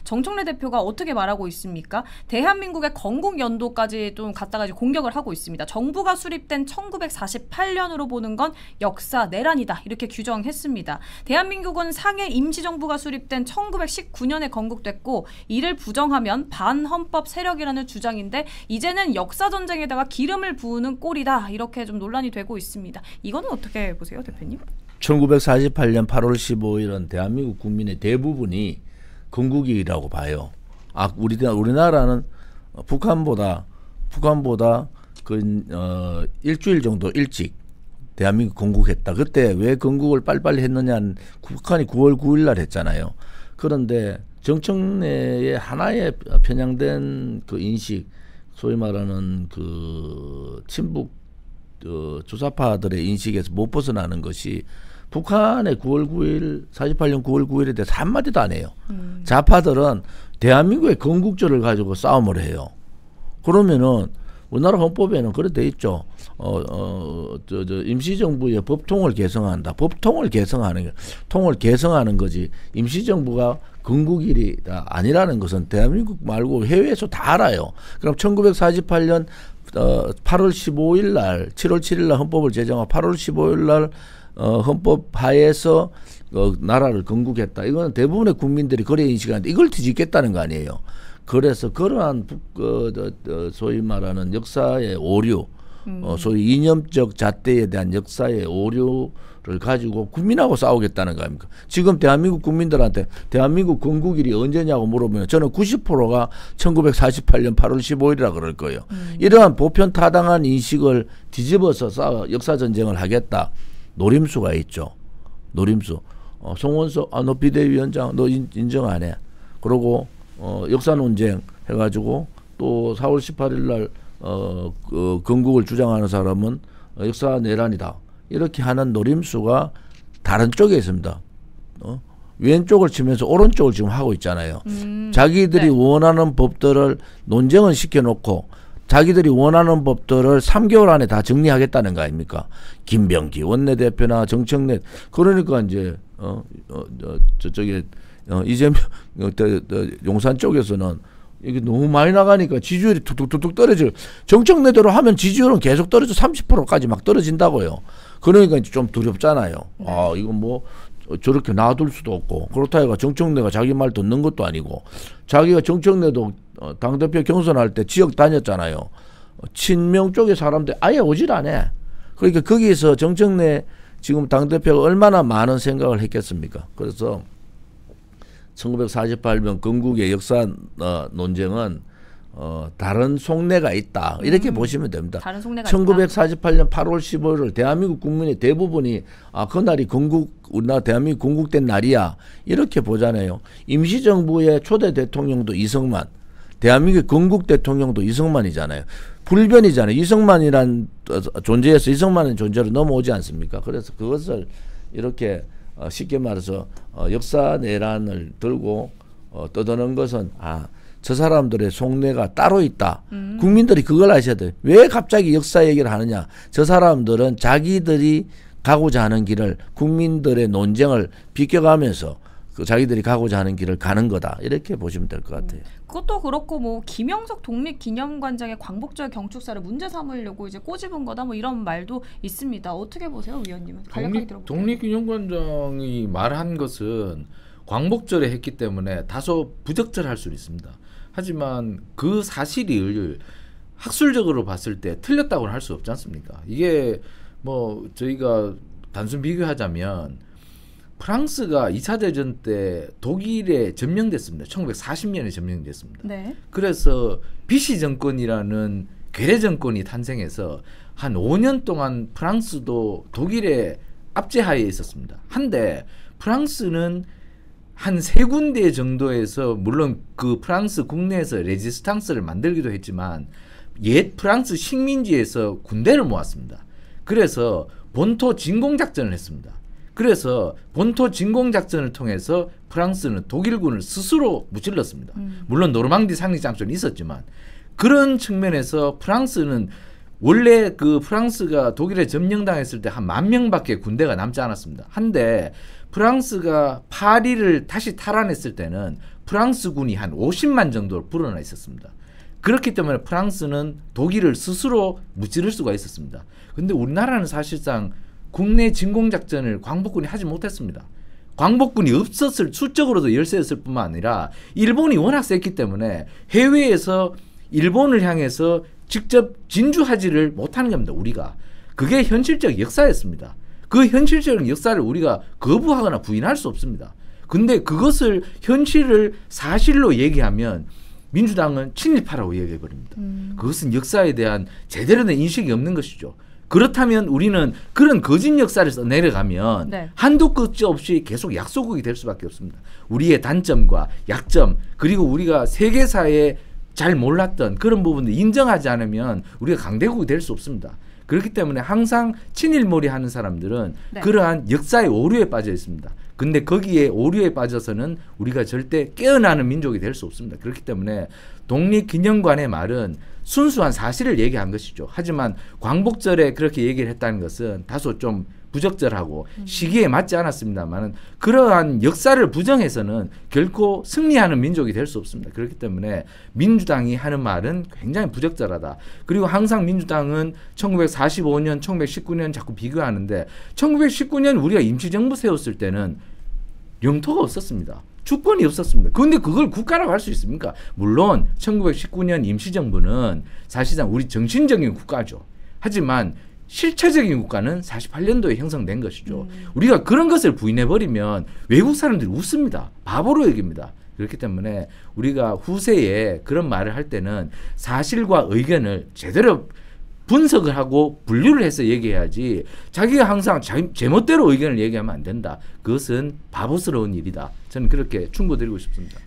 정청래 대표가 어떻게 말하고 있습니까? 대한민국의 건국 연도까지 좀 갖다가 공격을 하고 있습니다. 정부가 수립된 1948년으로 보는 건 역사 내란이다 이렇게 규정했습니다. 대한민국은 상해 임시정부가 수립된 1919년에 건국됐고 이를 부정하면 반헌법 세력이라는 주장인데 이제는 역사전쟁에다가 기름을 부으는 꼴이다 이렇게 좀 논란이 되고 있습니다. 이거는 어떻게 보세요, 대표님? 1948년 8월 15일은 대한민국 국민의 대부분이 건국이라고 봐요. 우리나라는 북한보다 일주일 정도 일찍 대한민국 건국했다. 그때 왜 건국을 빨리빨리 했느냐는 북한이 9월 9일 날 했잖아요. 그런데 정청래의 하나의 편향된 그 인식, 소위 말하는 그 친북 주사파들의 인식에서 못 벗어나는 것이 북한의 9월 9일, 48년 9월 9일에 대해서 한마디도 안 해요. 좌파들은 대한민국의 건국절을 가지고 싸움을 해요. 그러면은 우리나라 헌법에는 그래 돼 있죠. 임시정부의 법통을 개성한다. 법통을 개성하는 거지. 임시정부가 건국일이 아니라는 것은 대한민국 말고 해외에서 다 알아요. 그럼 1948년 8월 15일 날, 7월 7일 날 헌법을 제정하고 8월 15일 날 헌법 하에서 나라를 건국했다. 이거는 대부분의 국민들이 그래 인식하는데 이걸 뒤집겠다는 거 아니에요. 그래서 그러한 소위 말하는 역사의 오류, 소위 이념적 잣대에 대한 역사의 오류를 가지고 국민하고 싸우겠다는 거 아닙니까? 지금 대한민국 국민들한테 대한민국 건국일이 언제냐고 물어보면 저는 90%가 1948년 8월 15일이라 그럴 거예요. 이러한 보편타당한 인식을 뒤집어서 역사전쟁을 하겠다. 노림수가 있죠. 노림수. 송원석, 너 비대위원장, 너 인정 안 해. 그러고 역사 논쟁 해가지고 또 4월 18일 날 건국을 주장하는 사람은 역사 내란이다. 이렇게 하는 노림수가 다른 쪽에 있습니다. 왼쪽을 치면서 오른쪽을 지금 하고 있잖아요. 자기들이 네. 원하는 법들을 논쟁을 시켜놓고 자기들이 원하는 법들을 3개월 안에 다 정리하겠다는 거 아닙니까? 김병기 원내대표나 정청래 그러니까 이제 저쪽에 이재명 용산 쪽에서는 이게 너무 많이 나가니까 지지율이 툭툭툭 떨어져요. 정청래대로 하면 지지율은 계속 떨어져 30%까지 막 떨어진다고요. 그러니까 이제 좀 두렵잖아요. 아 이건 뭐 저렇게 놔둘 수도 없고 그렇다 해가 정청래가 자기 말 듣는 것도 아니고 자기가 정청래도 당대표 경선할 때 지역 다녔잖아요. 친명 쪽의 사람들 아예 오질 않아. 그러니까 거기에서 정청래 지금 당대표가 얼마나 많은 생각을 했겠습니까? 그래서 1948년 건국의 역사 논쟁은 다른 속내가 있다. 이렇게 보시면 됩니다. 다른 속내가 1948년 8월 15일을 대한민국 국민의 대부분이 그날이 우리나라 대한민국 건국된 날이야. 이렇게 보잖아요. 임시정부의 초대 대통령도 이승만, 대한민국 건국 대통령도 이승만이잖아요. 불변이잖아요. 이승만이란 존재에서 이승만의 존재로 넘어오지 않습니까? 그래서 그것을 이렇게 쉽게 말해서 역사 내란을 들고 떠드는 것은 저 사람들의 속내가 따로 있다. 국민들이 그걸 아셔야 돼요. 왜 갑자기 역사 얘기를 하느냐. 저 사람들은 자기들이 가고자 하는 길을 국민들의 논쟁을 비껴가면서 자기들이 가고자 하는 길을 가는 거다. 이렇게 보시면 될 것 같아요. 그것도 그렇고 뭐 김영석 독립기념관장의 광복절 경축사를 문제 삼으려고 이제 꼬집은 거다 뭐 이런 말도 있습니다. 어떻게 보세요, 위원님은? 독립기념관장이 말한 것은 광복절에 했기 때문에 다소 부적절할 수 있습니다. 하지만 그 사실이 학술적으로 봤을 때 틀렸다고는 할 수 없지 않습니까? 이게 뭐 저희가 단순 비교하자면 프랑스가 2차 대전 때 독일에 점령됐습니다. 1940년에 점령됐습니다. 네. 그래서 비시 정권이라는 괴뢰 정권이 탄생해서 한 5년 동안 프랑스도 독일의 압제하에 있었습니다. 한데 프랑스는 한 3군데 정도에서 물론 그 프랑스 국내에서 레지스탕스를 만들기도 했지만 옛 프랑스 식민지에서 군대를 모았습니다. 그래서 본토 진공작전을 했습니다. 그래서 본토 진공작전을 통해서 프랑스는 독일군을 스스로 무찔렀습니다. 물론 노르망디 상륙작전이 있었지만 그런 측면에서 프랑스는 원래 그 프랑스가 독일에 점령당했을 때 한 10,000명밖에 군대가 남지 않았습니다. 한데 프랑스가 파리를 다시 탈환했을 때는 프랑스군이 한 50만 정도 불어나 있었습니다. 그렇기 때문에 프랑스는 독일을 스스로 무찌를 수가 있었습니다. 근데 우리나라는 사실상 국내 진공작전을 광복군이 하지 못했습니다. 광복군이 없었을, 수적으로도 열세였을 뿐만 아니라 일본이 워낙 셌기 때문에 해외에서 일본을 향해서 직접 진주하지를 못하는 겁니다. 우리가. 그게 현실적 역사였습니다. 그 현실적인 역사를 우리가 거부하거나 부인할 수 없습니다. 근데 그것을 현실을 사실로 얘기하면 민주당은 친일파라고 얘기해버립니다. 그것은 역사에 대한 제대로 된 인식이 없는 것이죠. 그렇다면 우리는 그런 거짓 역사를 내려가면 네. 한도 끝이 없이 계속 약소국이 될 수밖에 없습니다. 우리의 단점과 약점 그리고 우리가 세계사에 잘 몰랐던 그런 부분들 인정하지 않으면 우리가 강대국이 될 수 없습니다. 그렇기 때문에 항상 친일몰이 하는 사람들은 네. 그러한 역사의 오류에 빠져 있습니다. 근데 거기에 오류에 빠져서는 우리가 절대 깨어나는 민족이 될 수 없습니다. 그렇기 때문에 독립기념관의 말은 순수한 사실을 얘기한 것이죠. 하지만 광복절에 그렇게 얘기를 했다는 것은 다소 좀 부적절하고 시기에 맞지 않았습니다만 그러한 역사를 부정해서는 결코 승리하는 민족이 될 수 없습니다. 그렇기 때문에 민주당이 하는 말은 굉장히 부적절하다. 그리고 항상 민주당은 1945년, 1919년 자꾸 비교하는데 1919년 우리가 임시정부 세웠을 때는 영토가 없었습니다. 주권이 없었습니다. 그런데 그걸 국가라고 할 수 있습니까? 물론 1919년 임시정부는 사실상 우리 정신적인 국가죠. 하지만 실체적인 국가는 48년도에 형성된 것이죠. 우리가 그런 것을 부인해버리면 외국 사람들이 웃습니다. 바보로 여깁니다. 그렇기 때문에 우리가 후세에 그런 말을 할 때는 사실과 의견을 제대로 분석을 하고 분류를 해서 얘기해야지 자기가 항상 제멋대로 의견을 얘기하면 안 된다. 그것은 바보스러운 일이다. 저는 그렇게 충고드리고 싶습니다.